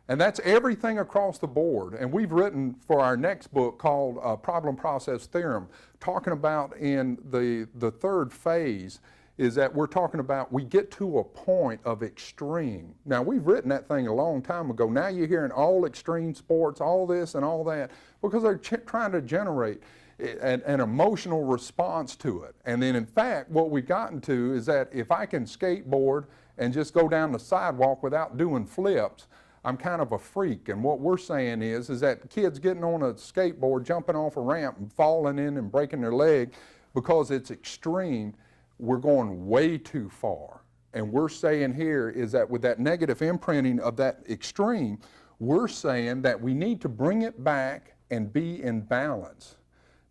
And that's everything across the board. And we've written for our next book called Problem Process Theorem, talking about in the third phase is that we're talking about we get to a point of extreme. Now, we've written that thing a long time ago. Now you're hearing all extreme sports, all this and all that, because they're trying to generate an emotional response to it. And then, in fact, what we've gotten to is that if I can skateboard and just go down the sidewalk without doing flips, I'm kind of a freak. And what we're saying is that kids getting on a skateboard, jumping off a ramp and falling in and breaking their leg because it's extreme, we're going way too far. And we're saying here is that with that negative imprinting of that extreme, we're saying that we need to bring it back and be in balance.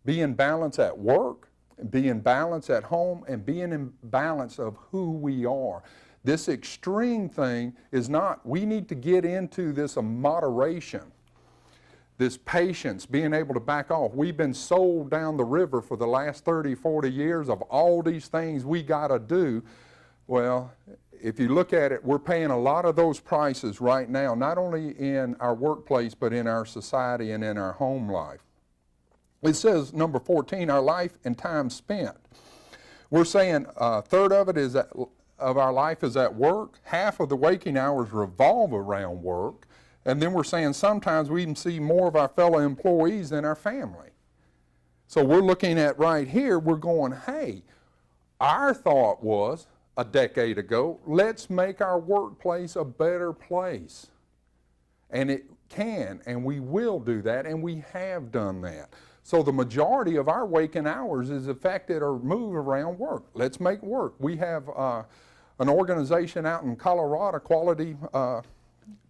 Be in balance at work, be in balance at home, and be in balance of who we are. This extreme thing is not, we need to get into this moderation, this patience, being able to back off. We've been sold down the river for the last 30, 40 years of all these things we got to do. Well, if you look at it, we're paying a lot of those prices right now, not only in our workplace, but in our society and in our home life. It says, number 14, our life and time spent. We're saying a third of it is that of our life is at work. Half of the waking hours revolve around work. And then we're saying sometimes we even see more of our fellow employees than our family. So we're looking at right here, we're going, hey, our thought was a decade ago, let's make our workplace a better place. And it can, and we will do that, and we have done that. So the majority of our waking hours is affected or move around work. Let's make work. We have an organization out in Colorado, Quality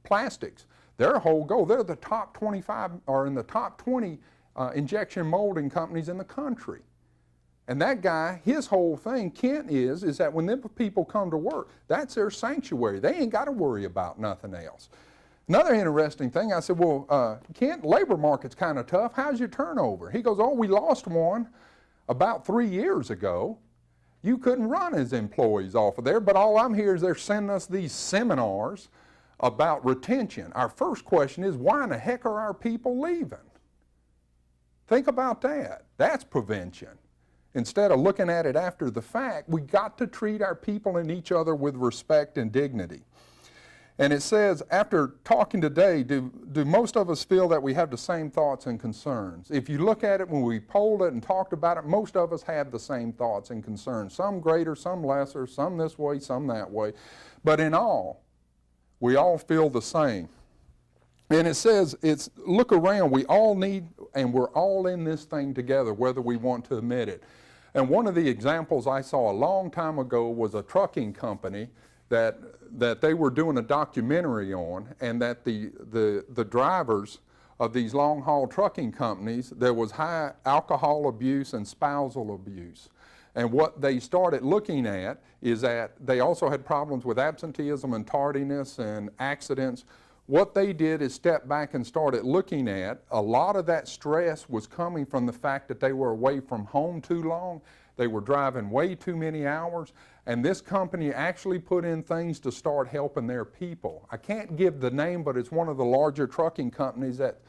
Plastics. Their whole goal, they're the top 25, or in the top 20 injection molding companies in the country. And that guy, his whole thing, Kent, is that when them people come to work, that's their sanctuary. They ain't got to worry about nothing else. Another interesting thing, I said, well, Kent, labor market's kind of tough. How's your turnover? He goes, oh, we lost one about 3 years ago. You couldn't run as employees off of there, but all I'm hearing is they're sending us these seminars about retention. Our first question is, why in the heck are our people leaving? Think about that. That's prevention. Instead of looking at it after the fact, we got to treat our people and each other with respect and dignity. And it says, after talking today, do most of us feel that we have the same thoughts and concerns? If you look at it, when we polled it and talked about it, most of us have the same thoughts and concerns. Some greater, some lesser, some this way, some that way. But in all, we all feel the same. And it says, look around, we all need, and we're all in this thing together, whether we want to admit it. And one of the examples I saw a long time ago was a trucking company that they were doing a documentary on, and that the drivers of these long-haul trucking companies, there was high alcohol abuse and spousal abuse. And what they started looking at is that they also had problems with absenteeism and tardiness and accidents. What they did is step back and started looking at a lot of that stress was coming from the fact that they were away from home too long. They were driving way too many hours, and this company actually put in things to start helping their people. I can't give the name, but it's one of the larger trucking companies that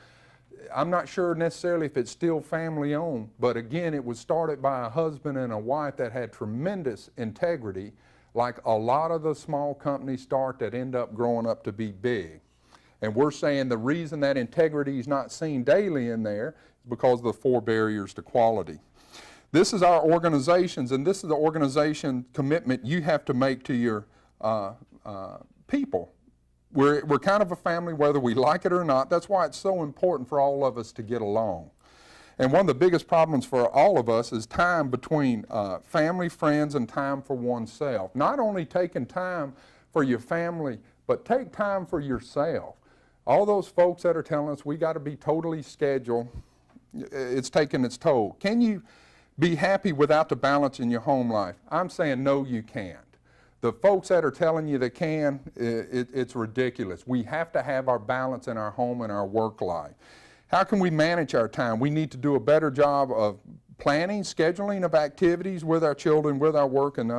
I'm not sure necessarily if it's still family owned, but again, it was started by a husband and a wife that had tremendous integrity, like a lot of the small companies start that end up growing up to be big. And we're saying the reason that integrity is not seen daily in there is because of the 4 barriers to quality. This is our organizations, and this is the organization commitment you have to make to your people. We're kind of a family whether we like it or not. That's why it's so important for all of us to get along. And one of the biggest problems for all of us is time between family, friends, and time for oneself. Not only taking time for your family, but take time for yourself. All those folks that are telling us we got to be totally scheduled, it's taking its toll. Can you be happy without the balance in your home life? I'm saying no, you can't. The folks that are telling you they can, it's ridiculous. We have to have our balance in our home and our work life. How can we manage our time? We need to do a better job of planning, scheduling of activities with our children, with our work, and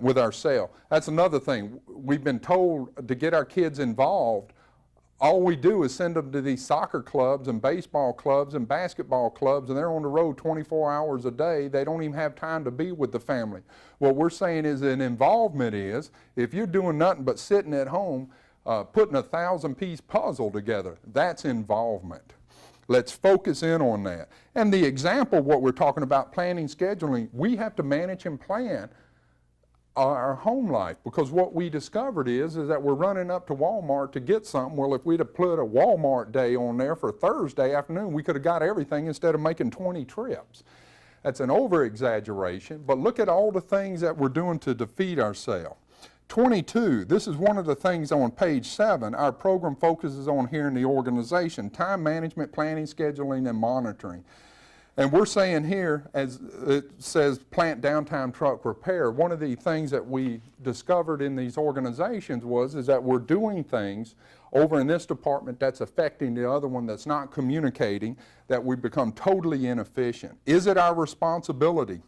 with ourselves. That's another thing. We've been told to get our kids involved. All we do is send them to these soccer clubs and baseball clubs and basketball clubs, and they're on the road 24 hours a day. They don't even have time to be with the family. What we're saying is an involvement is, if you're doing nothing but sitting at home, putting a 1,000-piece puzzle together, that's involvement. Let's focus in on that. And the example, what we're talking about, planning, scheduling, we have to manage and plan our home life, because what we discovered is that we're running up to Walmart to get something. Well, if we'd have put a Walmart day on there for Thursday afternoon, we could have got everything instead of making 20 trips. That's an over-exaggeration, but look at all the things that we're doing to defeat ourselves. 22, this is one of the things on page 7 our program focuses on here in the organization: time management, planning, scheduling, and monitoring. And we're saying here, as it says, plant downtime truck repair. One of the things that we discovered in these organizations is that we're doing things over in this department that's affecting the other one that's not communicating, that we become totally inefficient. Is it our responsibility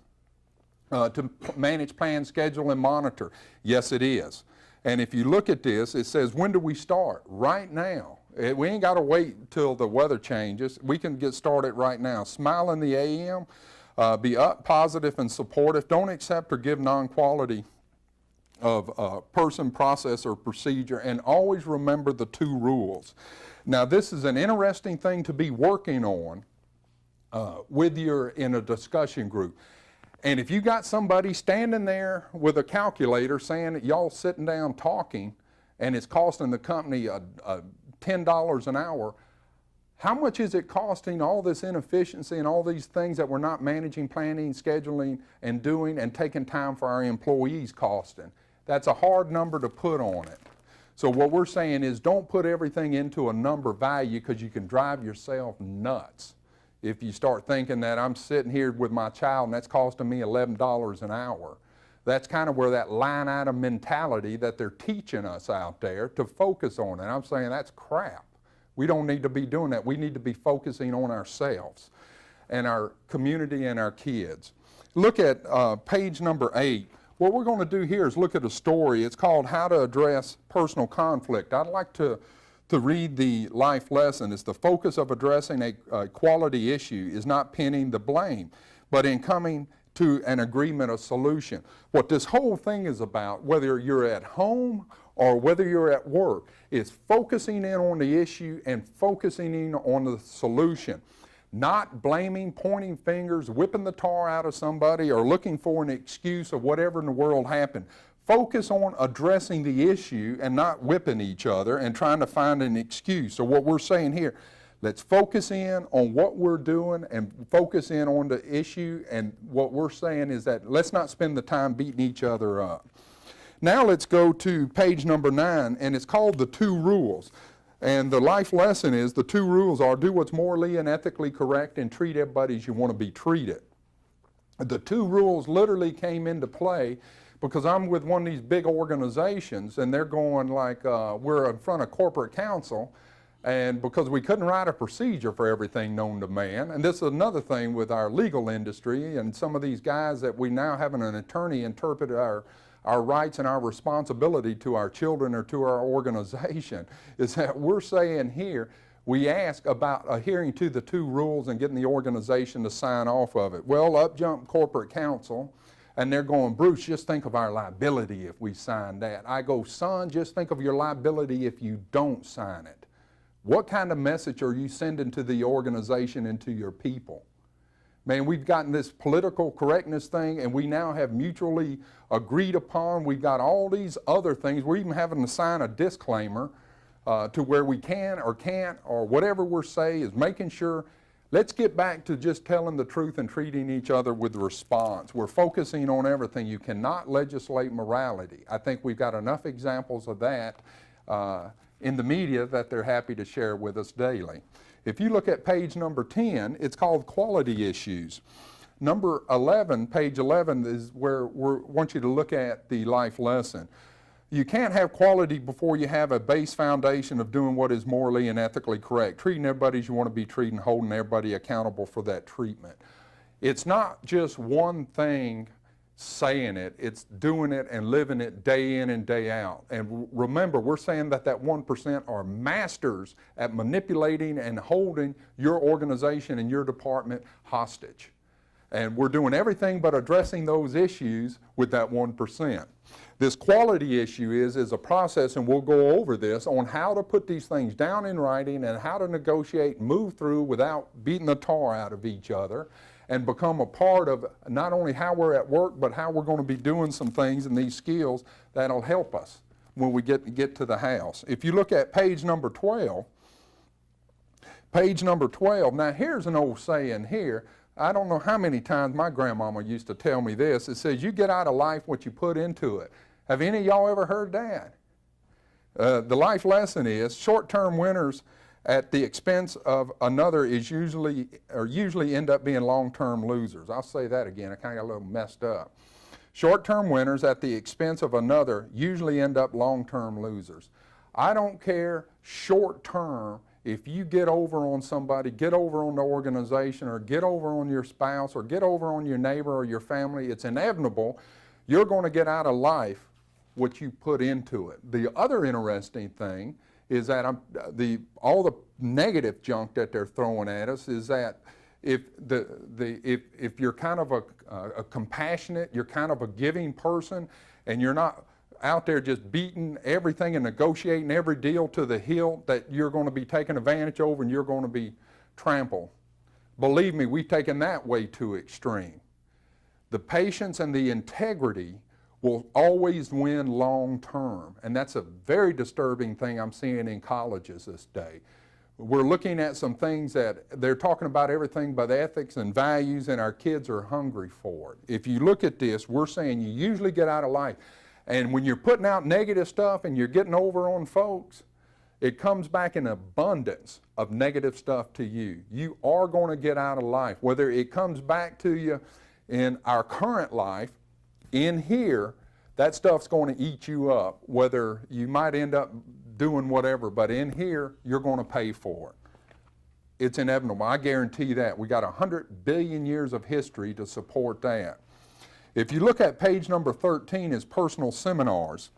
to manage, plan, schedule, and monitor? Yes, it is. And if you look at this, it says, when do we start? Right now. We ain't got to wait till the weather changes. We can get started right now. Smile in the AM, be up, positive, and supportive. Don't accept or give non-quality of person, process, or procedure, and always remember the 2 rules. Now, this is an interesting thing to be working on in a discussion group. And if you got somebody standing there with a calculator saying that y'all sitting down talking and it's costing the company $10 an hour, how much is it costing all this inefficiency and all these things that we're not managing, planning, scheduling, and doing, and taking time for our employees costing? That's a hard number to put on it. So what we're saying is, don't put everything into a number value, because you can drive yourself nuts if you start thinking that I'm sitting here with my child and that's costing me $11 an hour. That's kind of where that line item mentality that they're teaching us out there to focus on. And I'm saying that's crap. We don't need to be doing that. We need to be focusing on ourselves and our community and our kids. Look at page number 8. What we're going to do here is look at a story. It's called How to Address Personal Conflict. I'd like to read the life lesson. It's the focus of addressing a quality issue is not pinning the blame, but in coming to an agreement, a solution. What this whole thing is about, whether you're at home or whether you're at work, is focusing in on the issue and focusing in on the solution. Not blaming, pointing fingers, whipping the tar out of somebody, or looking for an excuse of whatever in the world happened. Focus on addressing the issue and not whipping each other and trying to find an excuse. So what we're saying here, let's focus in on what we're doing and focus in on the issue. And what we're saying is that let's not spend the time beating each other up. Now let's go to page number 9, and it's called The 2 Rules. And the life lesson is, the 2 rules are: do what's morally and ethically correct and treat everybody as you want to be treated. The 2 rules literally came into play because I'm with one of these big organizations, and they're going like, we're in front of corporate counsel, and because we couldn't write a procedure for everything known to man. And this is another thing with our legal industry and some of these guys, that we now having an attorney interpret our rights and our responsibility to our children or to our organization, is that we're saying here, we ask about adhering to the 2 rules and getting the organization to sign off of it. Well, up jump corporate counsel, and they're going, Bruce, just think of our liability if we sign that. I go, son, just think of your liability if you don't sign it. What kind of message are you sending to the organization and to your people? Man, we've gotten this political correctness thing, and we now have mutually agreed upon. We've got all these other things. We're even having to sign a disclaimer to where we can or can't, or whatever we're saying is making sure. Let's get back to just telling the truth and treating each other with response. We're focusing on everything. You cannot legislate morality. I think we've got enough examples of that in the media that they're happy to share with us daily. If you look at page number 10, it's called quality issues. Number 11, page 11, is where we want you to look at the life lesson. You can't have quality before you have a base foundation of doing what is morally and ethically correct, treating everybody as you want to be treated, holding everybody accountable for that treatment. It's not just one thing saying it, it's doing it and living it day in and day out. And remember, we're saying that 1% are masters at manipulating and holding your organization and your department hostage. And we're doing everything but addressing those issues with that 1%. This quality issue is a process, and we'll go over this, on how to put these things down in writing and how to negotiate, move through without beating the tar out of each other, and become a part of not only how we're at work, but how we're going to be doing some things and these skills that'll help us when we get to the house. If you look at page number 12, now here's an old saying here. I don't know how many times my grandmama used to tell me this. It says, you get out of life what you put into it. Have any of y'all ever heard that? The life lesson is short-term winners at the expense of another usually end up being long-term losers. I'll say that again. I kind of got a little messed up. Short-term winners at the expense of another usually end up long-term losers. I don't care short-term. If you get over on somebody, get over on the organization, or get over on your spouse, or get over on your neighbor or your family, it's inevitable. You're going to get out of life what you put into it. The other interesting thing is that all the negative junk that they're throwing at us is that if you're kind of a compassionate, you're kind of a giving person, and you're not out there just beating everything and negotiating every deal to the hilt, that you're going to be taken advantage of and you're going to be trampled. Believe me, we've taken that way too extreme. The patience and the integrity will always win long term, and that's a very disturbing thing I'm seeing in colleges this day. We're looking at some things that they're talking about everything but ethics and values, and our kids are hungry for it. If you look at this, we're saying you usually get out of life. And when you're putting out negative stuff and you're getting over on folks, it comes back in abundance of negative stuff to you. You are going to get out of life. Whether it comes back to you in our current life, in here, that stuff's going to eat you up. Whether you might end up doing whatever, but in here, you're going to pay for it. It's inevitable. I guarantee that. We got 100 billion years of history to support that. If you look at page number 13, is personal seminars.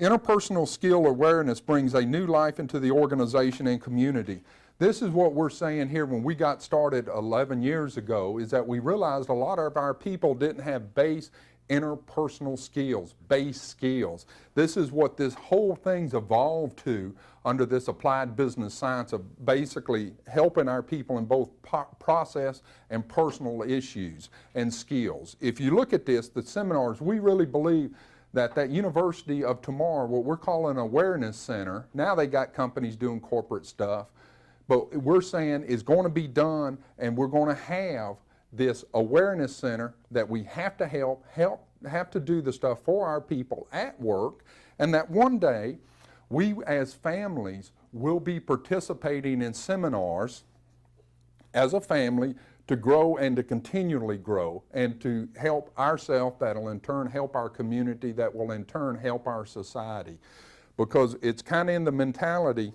Interpersonal skill awareness brings a new life into the organization and community. This is what we're saying here when we got started 11 years ago, is that we realized a lot of our people didn't have base interpersonal skills, base skills. This is what this whole thing's evolved to under this applied business science of basically helping our people in both process and personal issues and skills. If you look at this, the seminars, we really believe that University of Tomorrow, what we're calling an awareness center, now they got companies doing corporate stuff, but we're saying is going to be done, and we're going to have this awareness center that we have to have to do the stuff for our people at work, and that one day we as families will be participating in seminars as a family to grow and to continually grow and to help ourselves, that'll in turn help our community, that will in turn help our society. Because it's kind of in the mentality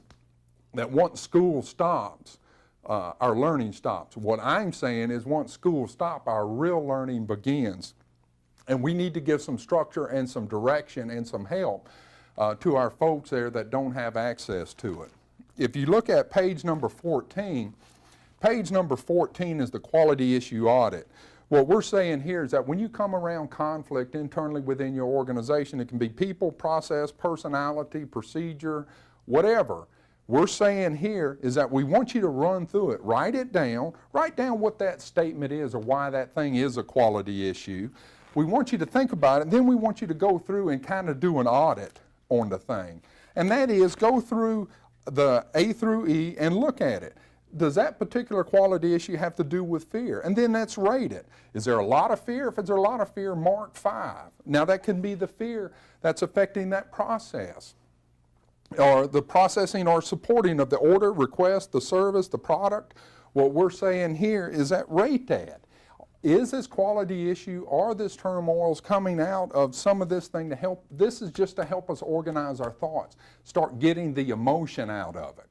that once school stops, our learning stops. What I'm saying is once school stops, our real learning begins. And we need to give some structure and some direction and some help to our folks there that don't have access to it. If you look at page number 14, page number 14 is the quality issue audit. What we're saying here is that when you come around conflict internally within your organization, it can be people, process, personality, procedure, whatever. we're saying here is that we want you to run through it, write down what that statement is or why that thing is a quality issue. We want you to think about it, and then we want you to go through and kind of do an audit on the thing. And that is, go through the A through E and look at it. Does that particular quality issue have to do with fear? And then that's rated. Is there a lot of fear? If there's a lot of fear, mark 5. Now that can be the fear that's affecting that process, or the processing or supporting of the order, request, the service, the product. What we're saying here is that rate that. Is this quality issue or this turmoil's coming out of some of this thing to help? This is just to help us organize our thoughts, start getting the emotion out of it.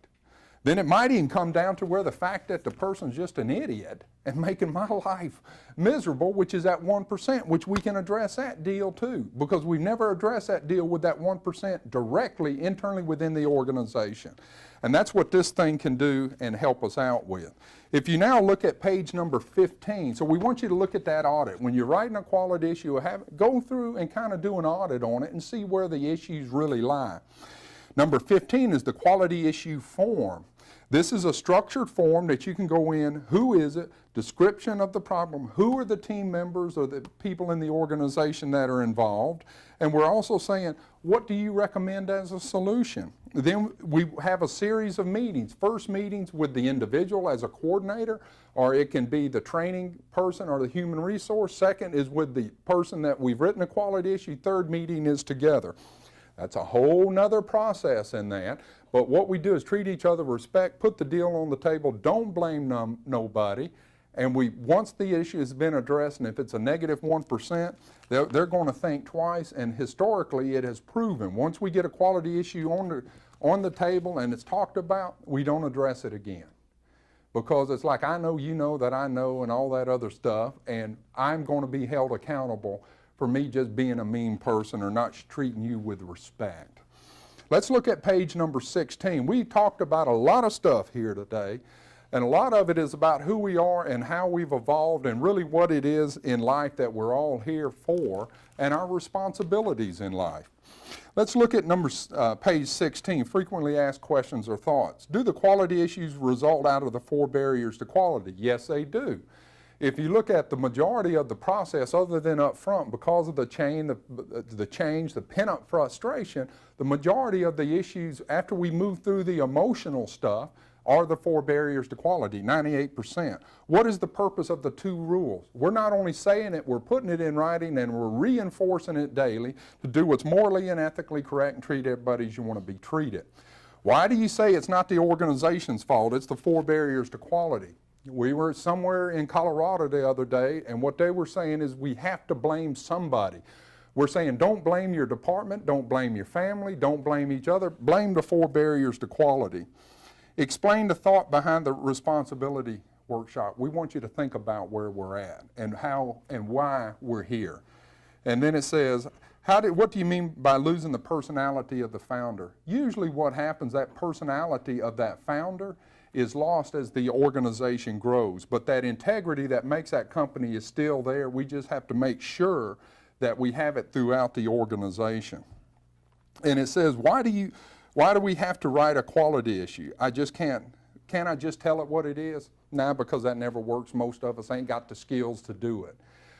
Then it might even come down to where the fact that the person's just an idiot and making my life miserable, which is that 1%, which we can address that deal too, because we've never addressed that deal with that 1% directly internally within the organization. And that's what this thing can do and help us out with. If you now look at page number 15, so we want you to look at that audit. When you're writing a quality issue, go through and kind of do an audit on it and see where the issues really lie. Number 15 is the quality issue form. This is a structured form that you can go in, who is it, description of the problem, who are the team members or the people in the organization that are involved, and we're also saying, what do you recommend as a solution? Then we have a series of meetings. First meetings with the individual as a coordinator, or it can be the training person or the human resource. Second is with the person that we've written a quality issue. Third meeting is together. That's a whole nother process in that. But what we do is treat each other with respect, put the deal on the table, don't blame nobody. And once the issue has been addressed, and if it's a negative 1%, they're going to think twice. And historically, it has proven, once we get a quality issue on the table and it's talked about, we don't address it again. Because it's like, I know you know that I know and all that other stuff, and I'm going to be held accountable for me just being a mean person or not treating you with respect. Let's look at page number 16. We talked about a lot of stuff here today, and a lot of it is about who we are and how we've evolved and really what it is in life that we're all here for and our responsibilities in life. Let's look at page 16, frequently asked questions or thoughts. Do the quality issues result out of the 4 barriers to quality? Yes, they do. If you look at the majority of the process, other than up front, because of the change, the pent-up frustration, the majority of the issues after we move through the emotional stuff are the 4 barriers to quality, 98%. What is the purpose of the 2 rules? We're not only saying it, we're putting it in writing and we're reinforcing it daily to do what's morally and ethically correct and treat everybody as you want to be treated. Why do you say it's not the organization's fault? It's the 4 barriers to quality. We were somewhere in Colorado the other day, and what they were saying is we have to blame somebody. We're saying don't blame your department, don't blame your family, don't blame each other, blame the 4 barriers to quality. Explain the thought behind the responsibility workshop. We want you to think about where we're at and how and why we're here. And then it says, what do you mean by losing the personality of the founder? Usually what happens, that personality of that founder is lost as the organization grows. But that integrity that makes that company is still there. We just have to make sure that we have it throughout the organization. And it says, why do we have to write a quality issue? I just can't I just tell it what it is? No, because that never works. Most of us ain't got the skills to do it.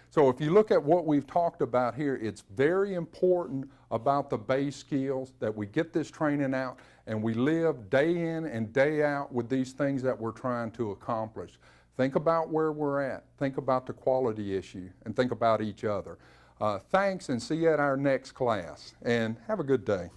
So if you look at what we've talked about here, it's very important about the base skills that we get this training out and we live day in and day out with these things that we're trying to accomplish. Think about where we're at. Think about the quality issue and think about each other. Thanks, and see you at our next class. And have a good day.